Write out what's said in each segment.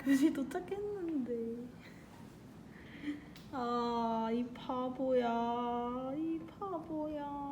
교실 도착했는데. 아, 이 바보야. 이 바보야.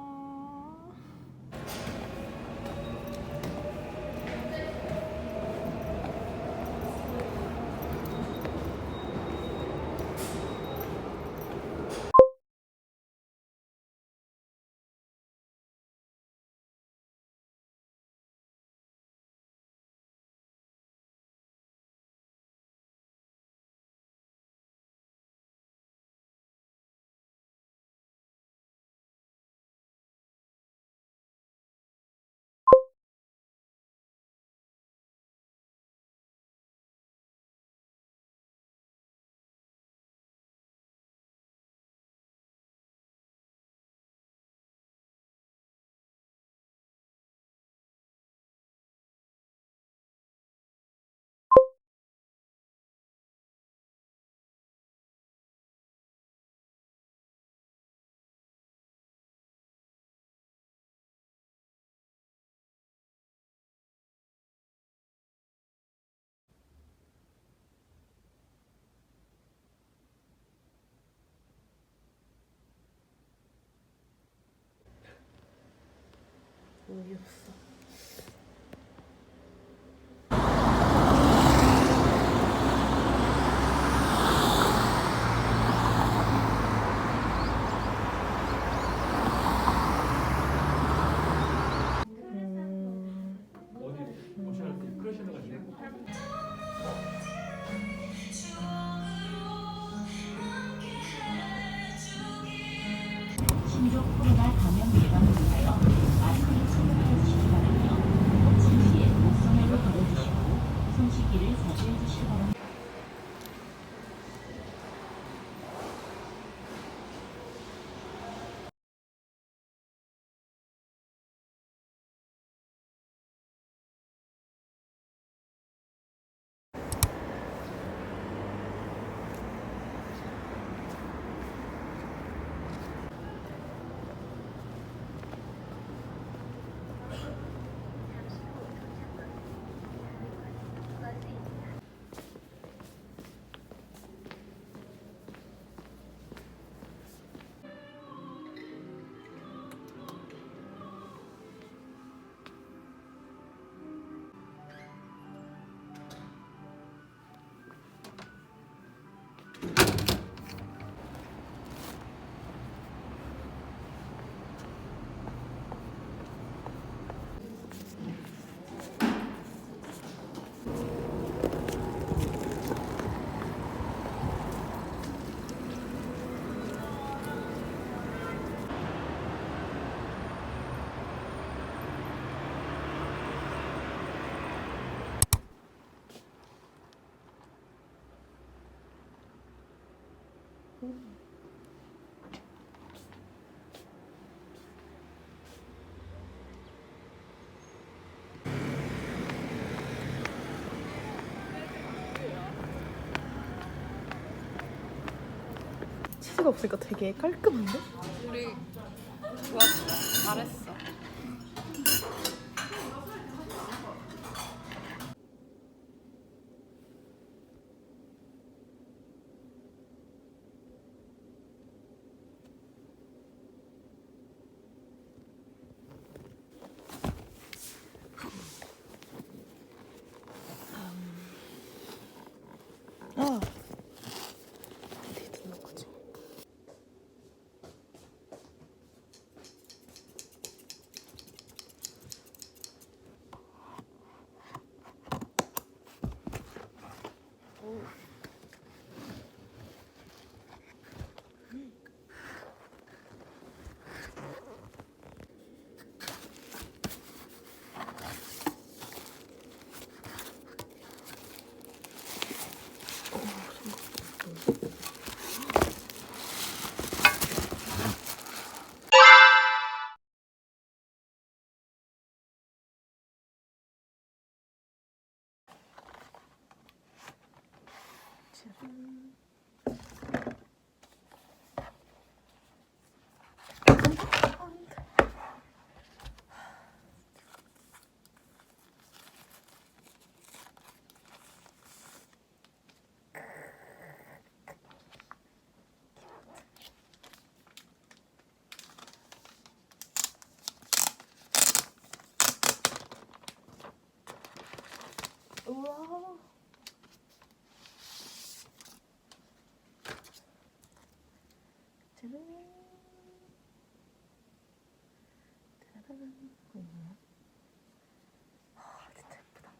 어이없어. 신종 코로나 감염 예방을 위하여 마스크를 착용해주시기 바라며 침시에 목선회로 걸어주시고 손 씻기를 자주 해주시기 바랍니다. 치즈가 없으니까 되게 깔끔한데? 우리 좋았어. 잘했어. 아. 데이트 넣은 거지. 짜라란. 뭐야? 아, 진짜 예쁘다.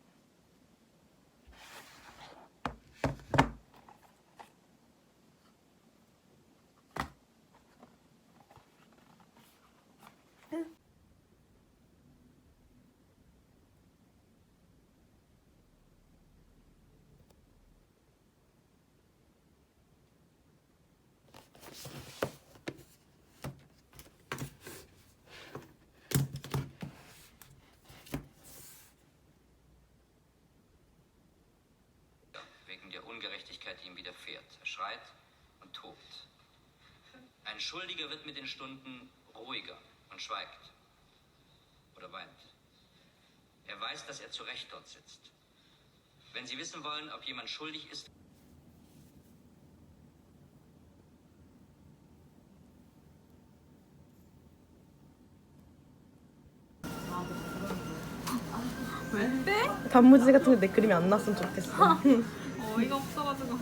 Wegen der Ungerechtigkeit, die ihm widerfährt. Er schreit und tobt. Ein Schuldiger wird mit den Stunden ruhiger und schweigt oder weint. Er weiß, dass er zu Recht dort sitzt. Wenn Sie wissen wollen, ob jemand schuldig ist, 단무지 같은 거 내 그림이 안 났으면 좋겠어. 어이가 없어가지고.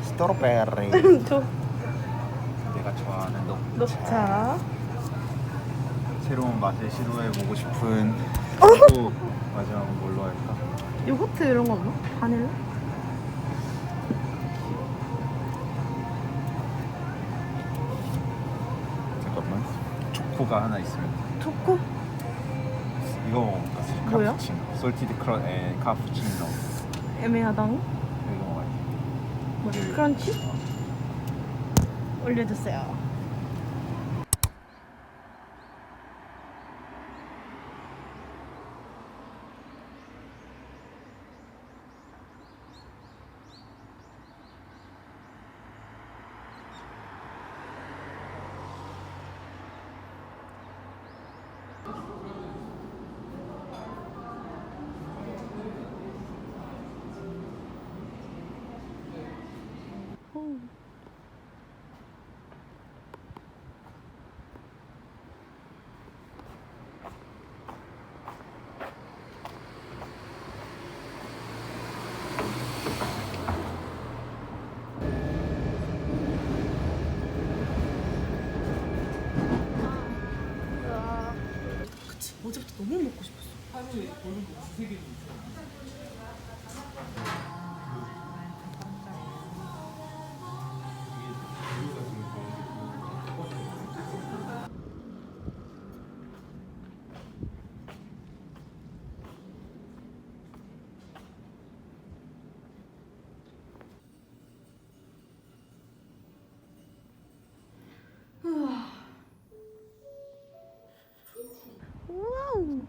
스트로베리. 저 내가 좋아하는 녹차. 새로운 맛을 시도해보고 싶은. 그리고 마지막은 뭘로 할까? 요거트 이런 거 없나? 바닐라? 잠깐만. 초코가 하나 있으면 돼. 초코? 이거 먹어볼까? 뭐야? 카푸치노. 솔티드 크런 에 카푸치노. 애매하당. 이거 먹어야 돼. 뭐 이게- 크런치? 올려주세요. 그치, 어제부터 너무 먹고 싶었어. 와우.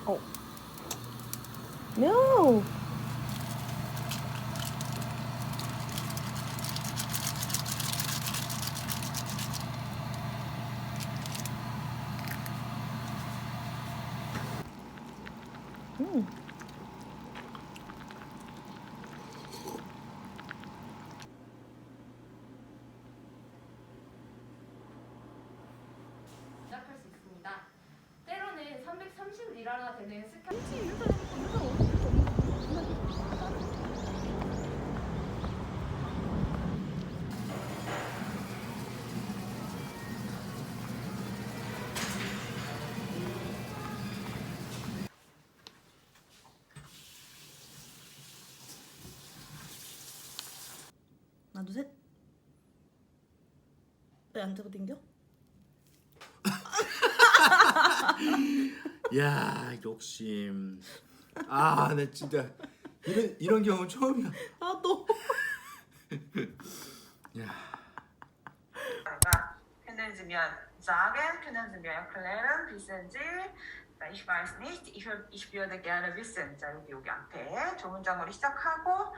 어. No. 시작할 수 있습니다. 때로는 330리라나 되는 스카 하나, 둘, 셋. 왜 안 잡고 댕겨? 야 욕심. 아, 나 진짜 이런 경우 처음이야. 아 너. 야. Können Sie mir sagen, können Sie mir erklären, wissen Sie? Ich weiß nicht, ich würde gerne wissen. 자, 여기 앞에 조문장으로 시작하고